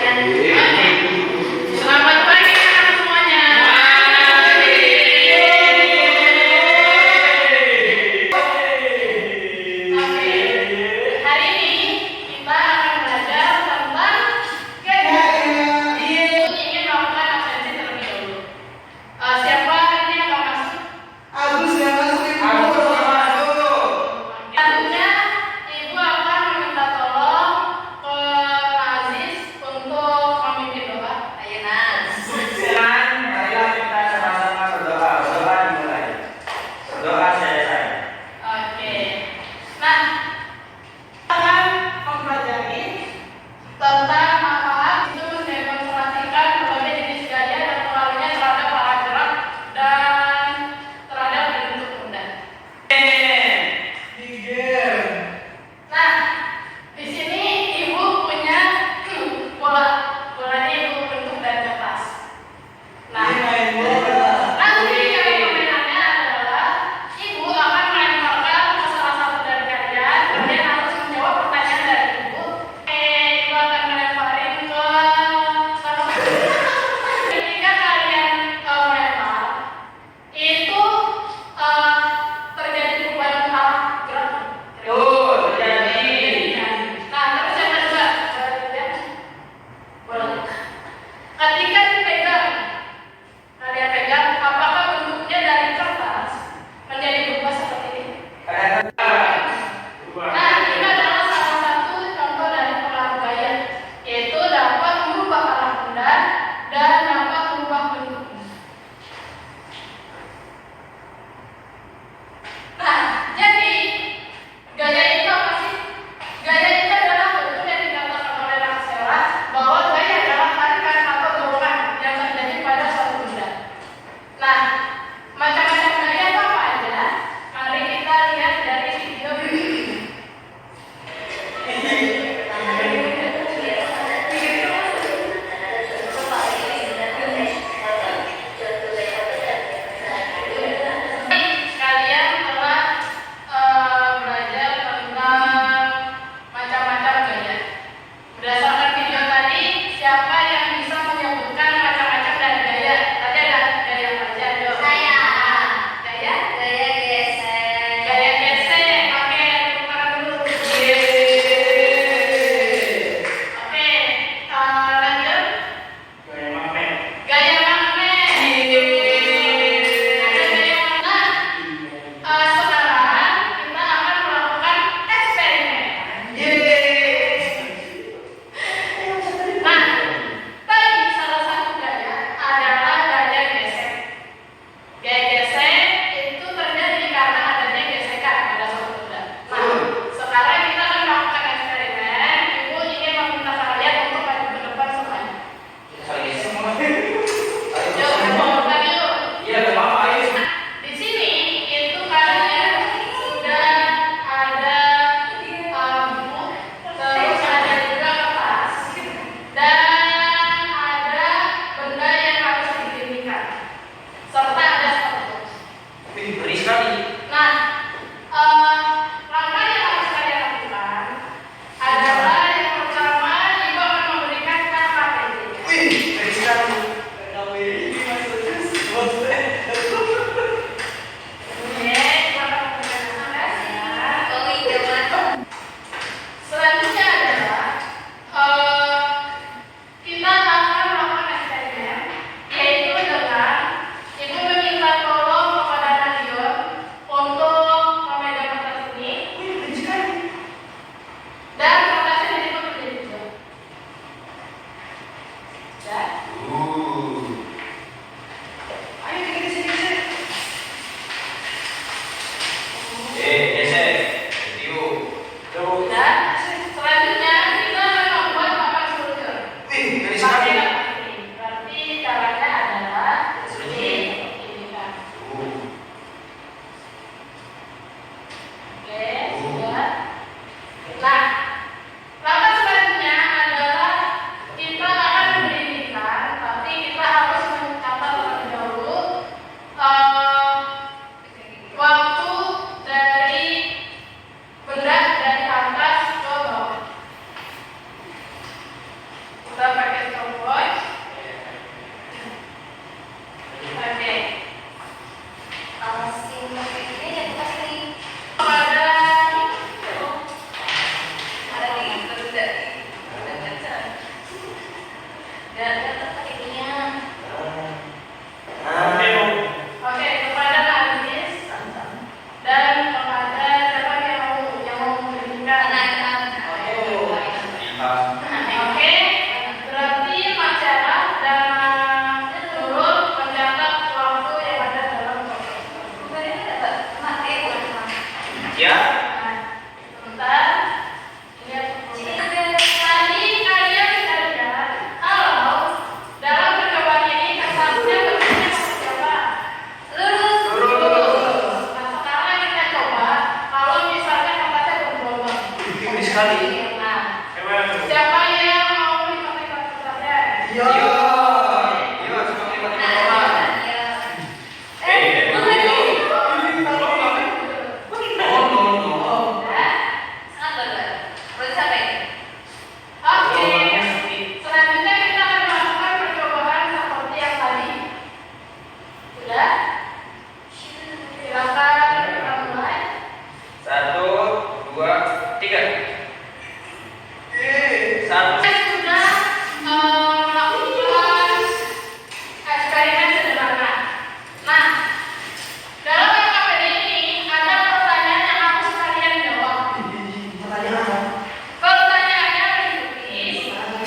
Selamat pagi anak semuanya. Oke, hari ini kita akan belajar tentang ingin melakukan absensi terlebih dahulu. Siapa ini yang akan masuk? Agus yang masuk ibu. Tentunya ibu akan meminta tolong ke Aziz untuk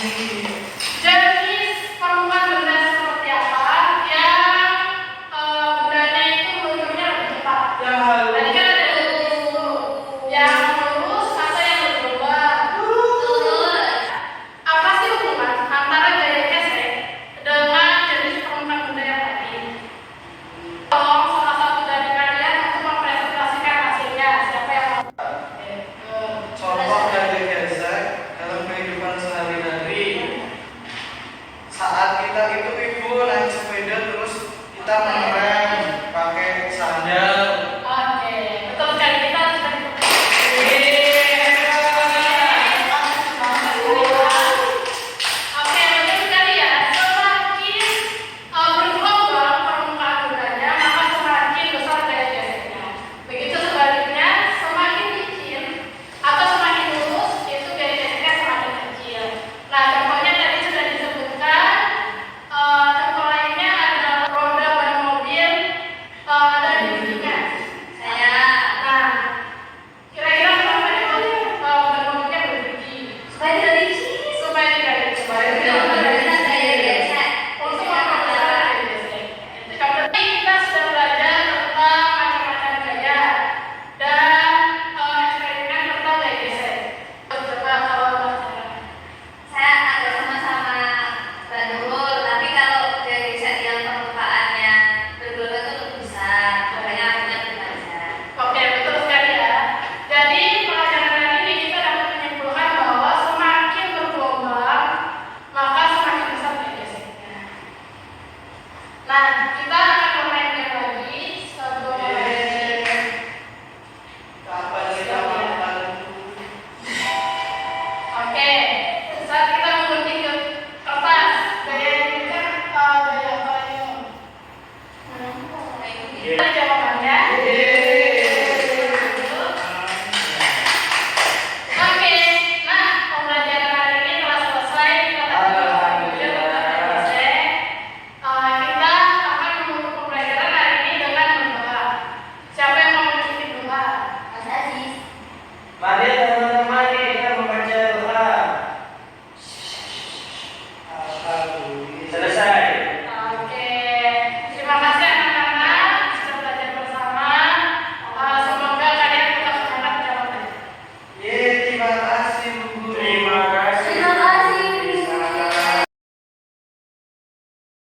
Jenis permukaan benda seperti apa yang bendanya itu lunturnya lebih cepat? Tadi kan ada yang lurus atau yang bergelombang? Lurus. Apa sih hubungan antara gaya gesek dengan jenis permukaan benda yang tadi? Tolong salah satu dari kalian untuk mempresentasikan hasilnya. Siapa yang mau? Contoh gaya gesek dalam kehidupan sehari-hari. Saat kita ibu naik sepeda terus kita mengerem pakai sandal. Oke, betul sekali, kita sudah Oke, betul sekali ya. Semakin bergelombang permukaan bendanya, maka semakin besar gaya geseknya. Begitu sebaliknya, semakin licin atau semakin lurus, itu gaya geseknya semakin kecil. Nah, contohnya tadi sudah disebutkan. Contoh lainnya ada roda ban mobil, ada giginya. Nah, kira-kira kenapa itu ban mobilnya bergigi? Supaya tidak licin.